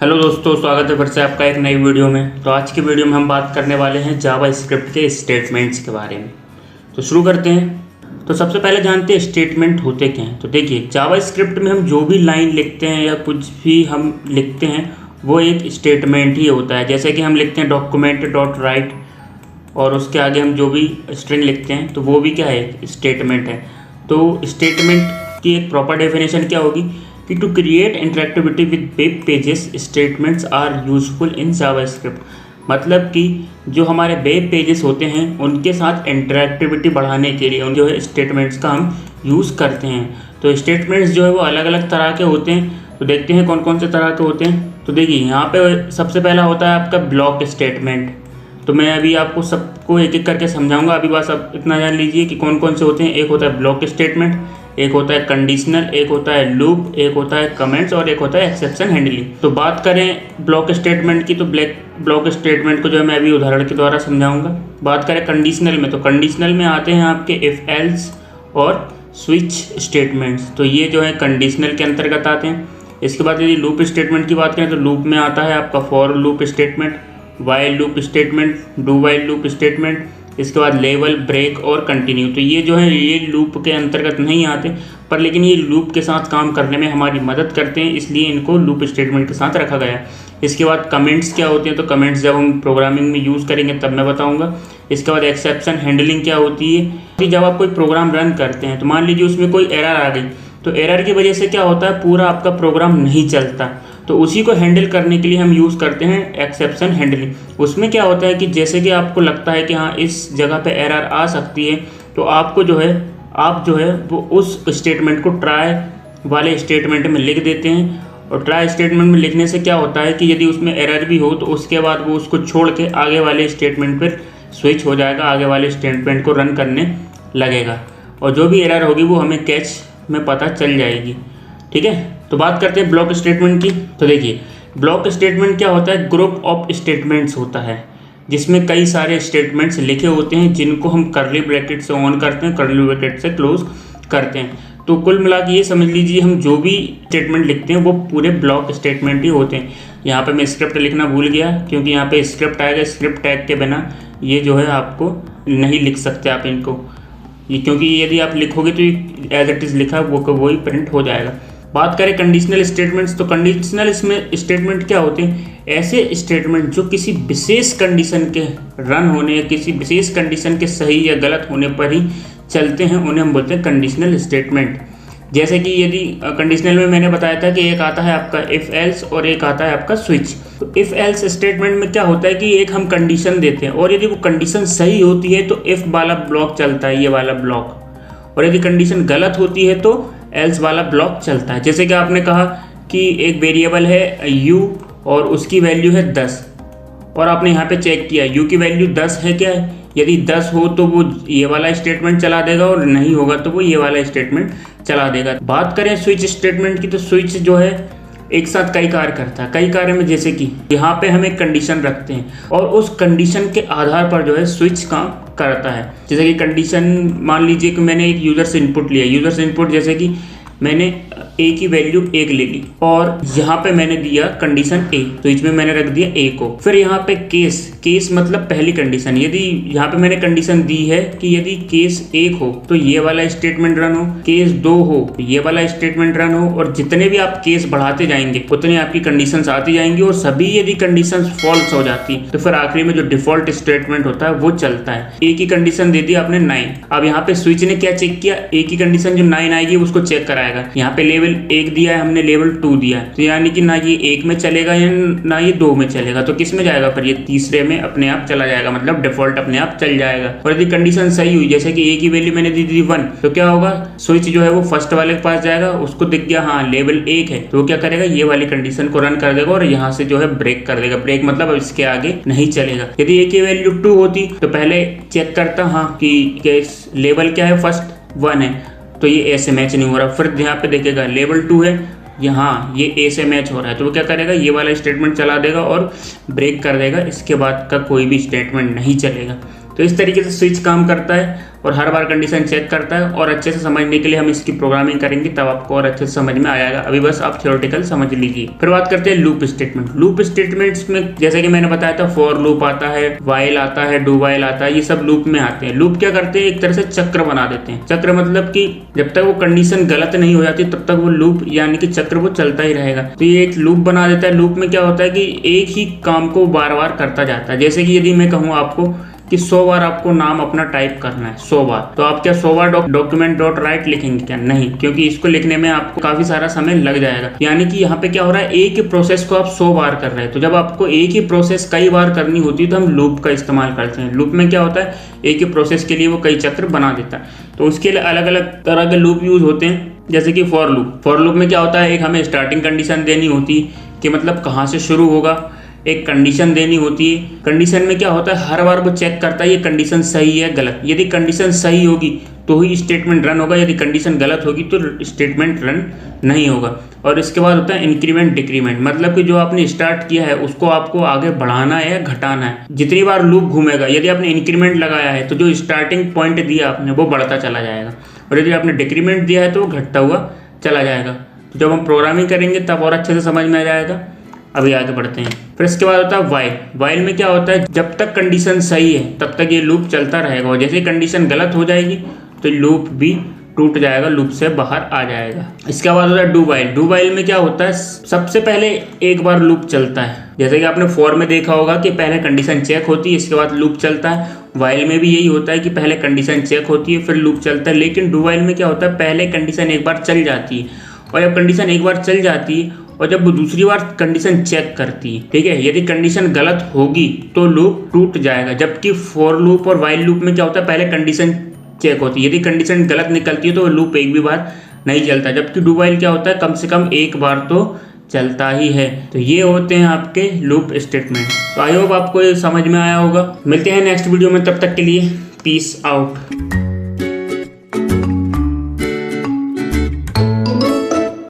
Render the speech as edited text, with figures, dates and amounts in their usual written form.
Hello दोस्तों, स्वागत है फिर से आपका एक नई वीडियो में। तो आज की वीडियो में हम बात करने वाले हैं जावा स्क्रिप्ट के स्टेटमेंट्स के बारे में। तो शुरू करते हैं। तो सबसे पहले जानते हैं स्टेटमेंट होते क्या हैं। तो देखिए, जावा स्क्रिप्ट में हम जो भी लाइन लिखते हैं या कुछ भी हम लिखते हैं वो एक स्टेटमेंट ही होता है। जैसे कि हम लिखते हैं डॉक्यूमेंट डॉट राइट और उसके आगे हम जो भी स्ट्रिंग लिखते हैं तो वो भी क्या है, स्टेटमेंट है। तो स्टेटमेंट की एक प्रॉपर डेफिनेशन क्या होगी कि to create interactivity with web pages statements are useful in JavaScript. मतलब कि जो हमारे वेब पेजेस होते हैं उनके साथ इंटरेक्टिविटी बढ़ाने के लिए उन जो है स्टेटमेंट्स का हम यूज़ करते हैं। तो स्टेटमेंट्स जो है वो अलग अलग तरह के होते हैं। तो देखते हैं कौन कौन से तरह के होते हैं। तो देखिए, यहाँ पे सबसे पहला होता है आपका ब्लॉक स्टेटमेंट। तो मैं अभी आपको सबको एक एक करके समझाऊंगा। अभी बस अब इतना जान लीजिए कि कौन कौन से होते हैं। एक होता है ब्लॉक स्टेटमेंट, एक होता है कंडीशनल, एक होता है लूप, एक होता है कमेंट्स और एक होता है एक्सेप्शन हैंडलिंग। तो बात करें ब्लॉक स्टेटमेंट की, तो ब्लॉक स्टेटमेंट को जो है मैं अभी उदाहरण के द्वारा समझाऊंगा। बात करें कंडीशनल में, तो कंडीशनल में आते हैं आपके इफ एल्स और स्विच स्टेटमेंट्स। तो ये जो है कंडीशनल के अंतर्गत आते हैं। इसके बाद यदि लूप स्टेटमेंट की बात करें तो लूप में आता है आपका for loop statement, while loop statement, do while loop statement, इसके बाद लेवल, ब्रेक और कंटिन्यू। तो ये जो है ये लूप के अंतर्गत नहीं आते, पर लेकिन ये लूप के साथ काम करने में हमारी मदद करते हैं, इसलिए इनको लूप स्टेटमेंट के साथ रखा गया है। इसके बाद कमेंट्स क्या होते हैं, तो कमेंट्स जब हम प्रोग्रामिंग में यूज़ करेंगे तब मैं बताऊंगा। इसके बाद एक्सेप्शन हैंडलिंग क्या होती है कि जब आप कोई प्रोग्राम रन करते हैं तो मान लीजिए उसमें कोई एरर आ गई, तो एरर की वजह से क्या होता है, पूरा आपका प्रोग्राम नहीं चलता। तो उसी को हैंडल करने के लिए हम यूज़ करते हैं एक्सेप्शन हैंडलिंग। उसमें क्या होता है कि जैसे कि आपको लगता है कि हाँ इस जगह पे एरर आ सकती है, तो आपको जो है आप जो है वो उस स्टेटमेंट को ट्राई वाले स्टेटमेंट में लिख देते हैं। और ट्राई स्टेटमेंट में लिखने से क्या होता है कि यदि उसमें एरर भी हो तो उसके बाद वो उसको छोड़ के आगे वाले स्टेटमेंट पर स्विच हो जाएगा, आगे वाले स्टेटमेंट को रन करने लगेगा और जो भी एरर होगी वो हमें कैच में पता चल जाएगी। ठीक है, तो बात करते हैं ब्लॉक स्टेटमेंट की। तो देखिए, ब्लॉक स्टेटमेंट क्या होता है, ग्रुप ऑफ स्टेटमेंट्स होता है जिसमें कई सारे स्टेटमेंट्स लिखे होते हैं जिनको हम कर्ली ब्रैकेट से ऑन करते हैं, कर्ली ब्रैकेट से क्लोज करते हैं। तो कुल मिला के ये समझ लीजिए हम जो भी स्टेटमेंट लिखते हैं वो पूरे ब्लॉक स्टेटमेंट ही होते हैं। यहाँ पे मैं स्क्रिप्ट लिखना भूल गया क्योंकि यहाँ पे स्क्रिप्ट आएगा, स्क्रिप्ट टैग के बिना ये जो है आपको नहीं लिख सकते आप इनको, ये क्योंकि यदि आप लिखोगे तो एज इट इज़ लिखा वो ही प्रिंट हो जाएगा। बात करें कंडीशनल स्टेटमेंट्स, तो कंडीशनल इसमें स्टेटमेंट क्या होते हैं, ऐसे स्टेटमेंट जो किसी विशेष कंडीशन के रन होने या किसी विशेष कंडीशन के सही या गलत होने पर ही चलते हैं, उन्हें हम बोलते हैं कंडीशनल स्टेटमेंट। जैसे कि यदि कंडीशनल में मैंने बताया था कि एक आता है आपका इफ एल्स और एक आता है आपका स्विच। तो इफ एल्स स्टेटमेंट में क्या होता है कि एक हम कंडीशन देते हैं और यदि वो कंडीशन सही होती है तो इफ वाला ब्लॉक चलता है, ये वाला ब्लॉक, और यदि कंडीशन गलत होती है तो एल्स वाला ब्लॉक चलता है। जैसे कि आपने कहा कि एक वेरिएबल है यू और उसकी वैल्यू है 10 और आपने यहाँ पे चेक किया यू की वैल्यू 10 है क्या है, यदि 10 हो तो वो ये वाला स्टेटमेंट चला देगा और नहीं होगा तो वो ये वाला स्टेटमेंट चला देगा। बात करें स्विच स्टेटमेंट की, तो स्विच जो है एक साथ कई कार्य करता है। कई कार्य में जैसे कि यहाँ पे हम एक कंडीशन रखते हैं और उस कंडीशन के आधार पर जो है स्विच काम करता है। जैसे कि कंडीशन मान लीजिए कि मैंने एक यूज़र से इनपुट लिया, यूज़र से इनपुट जैसे कि मैंने ए की वैल्यू 1 ले ली और यहाँ पे मैंने दिया कंडीशन ए, तो इसमें मैंने रख दिया ए को। फिर यहाँ पे केस मतलब पहली कंडीशन, यदि यहाँ पे मैंने कंडीशन दी है कि यदि केस 1 हो तो ये वाला स्टेटमेंट रन हो, केस 2 हो तो ये वाला स्टेटमेंट रन हो, और जितने भी आप केस बढ़ाते जाएंगे उतनी आपकी कंडीशंस आती जाएंगी और सभी यदि कंडीशंस फॉल्स हो जाती तो फिर आखिरी में जो डिफॉल्ट स्टेटमेंट होता है वो चलता है। ए की कंडीशन दे दी आपने 9, अब यहाँ पे स्विच ने क्या चेक किया, ए की कंडीशन जो 9 आएगी उसको चेक कराएगा। यहाँ पे लेवल 1 दिया है हमने, लेवल 2 दिया है, तो यानी कि ना ये 1 में चलेगा या ना ये 2 में चलेगा, तो किस में जाएगा, फिर ये तीसरे में अपने आप चला जाएगा, मतलब डिफॉल्ट अपने आप चल जाएगा। और यदि कंडीशन सही हुई, जैसे कि ए की वैल्यू मैंने दी थी 1, तो क्या होगा, स्विच जो है वो फर्स्ट वाले के पास जाएगा, उसको दिख गया हाँ लेवल 1 है, तो वो क्या करेगा, ये वाली कंडीशन को रन कर देगा और यहाँ से जो है ब्रेक कर देगा। ब्रेक मतलब इसके आगे नहीं चलेगा। यदि ए की वैल्यू 2 होती तो पहले चेक करता हाँ कि लेवल क्या है, फर्स्ट 1 है, तो ये ए से मैच नहीं हो रहा। फिर यहाँ पे देखेगा लेवल 2 है, यहाँ ये ए से मैच हो रहा है, तो वो क्या करेगा, ये वाला स्टेटमेंट चला देगा और ब्रेक कर देगा, इसके बाद का कोई भी स्टेटमेंट नहीं चलेगा। तो इस तरीके से स्विच काम करता है और हर बार कंडीशन चेक करता है। और अच्छे से समझने के लिए हम इसकी प्रोग्रामिंग करेंगे, तब आपको और अच्छे से समझ में आ जाएगा। अभी बस आप थ्योरेटिकल समझ लीजिए। फिर बात करते हैं लूप स्टेटमेंट। लूप स्टेटमेंट्स में जैसे कि मैंने बताया था, फॉर लूप आता है, वाइल आता है, डू वाइल आता है, ये सब लूप में आते हैं। लूप क्या करते हैं, एक तरह से चक्र बना देते हैं। चक्र मतलब कि जब तक वो कंडीशन गलत नहीं हो जाती तब तक वो लूप यानी कि चक्र वो चलता ही रहेगा। तो ये एक लूप बना देता है। लूप में क्या होता है कि एक ही काम को बार बार करता जाता है। जैसे कि यदि मैं कहूँ आपको कि 100 बार आपको नाम अपना टाइप करना है, 100 बार, तो आप क्या 100 बार डॉक्यूमेंट डॉट राइट लिखेंगे क्या? नहीं, क्योंकि इसको लिखने में आपको काफी सारा समय लग जाएगा। यानी कि यहाँ पे क्या हो रहा है, एक ही प्रोसेस को आप 100 बार कर रहे हैं। तो जब आपको एक ही प्रोसेस कई बार करनी होती है तो हम लूप का इस्तेमाल करते हैं। लूप में क्या होता है, एक ही प्रोसेस के लिए वो कई चक्र बना देता है। तो उसके लिए अलग अलग तरह के लूप यूज होते हैं, जैसे कि फॉर लूप। फॉर लूप में क्या होता है, एक हमें स्टार्टिंग कंडीशन देनी होती है कि मतलब कहाँ से शुरू होगा, एक कंडीशन देनी होती है। कंडीशन में क्या होता है, हर बार वो चेक करता है ये कंडीशन सही है गलत। यदि कंडीशन सही होगी तो ही स्टेटमेंट रन होगा, यदि कंडीशन गलत होगी तो स्टेटमेंट रन नहीं होगा। और इसके बाद होता है इंक्रीमेंट डिक्रीमेंट, मतलब कि जो आपने स्टार्ट किया है उसको आपको आगे बढ़ाना है या घटाना है। जितनी बार लूप घूमेगा, यदि आपने इंक्रीमेंट लगाया है तो जो स्टार्टिंग पॉइंट दिया आपने वो बढ़ता चला जाएगा, और यदि आपने डिक्रीमेंट दिया है तो वो घटता हुआ चला जाएगा। तो जब हम प्रोग्रामिंग करेंगे तब और अच्छे से समझ में आ जाएगा। अभी आगे बढ़ते हैं। फिर इसके बाद होता है वाइल। वाइल में क्या होता है, जब तक कंडीशन सही है तब तक ये लूप चलता रहेगा, और जैसे कंडीशन गलत हो जाएगी तो लूप भी टूट जाएगा, लूप से बाहर आ जाएगा। इसके बाद होता है डू वाइल। डू वाइल में क्या होता है, सबसे पहले एक बार लूप चलता है। जैसे कि आपने फॉर में देखा होगा कि पहले कंडीशन चेक होती है, इसके बाद लूप चलता है। वाइल में भी यही होता है कि पहले कंडीशन चेक होती है फिर लूप चलता है। लेकिन डू वाइल में क्या होता है, पहले कंडीशन एक बार चल जाती है, और जब कंडीशन एक बार चल जाती है और जब वो दूसरी बार कंडीशन चेक करती है, ठीक है, यदि कंडीशन गलत होगी तो लूप टूट जाएगा। जबकि फॉर लूप और वाइल लूप में क्या होता है, पहले कंडीशन चेक होती है, यदि कंडीशन गलत निकलती है तो लूप एक भी बार नहीं चलता। जबकि डू वाइल क्या होता है, कम से कम एक बार तो चलता ही है। तो ये होते हैं आपके लूप स्टेटमेंट। तो आई होप आपको ये समझ में आया होगा। मिलते हैं नेक्स्ट वीडियो में, तब तक के लिए पीस आउट।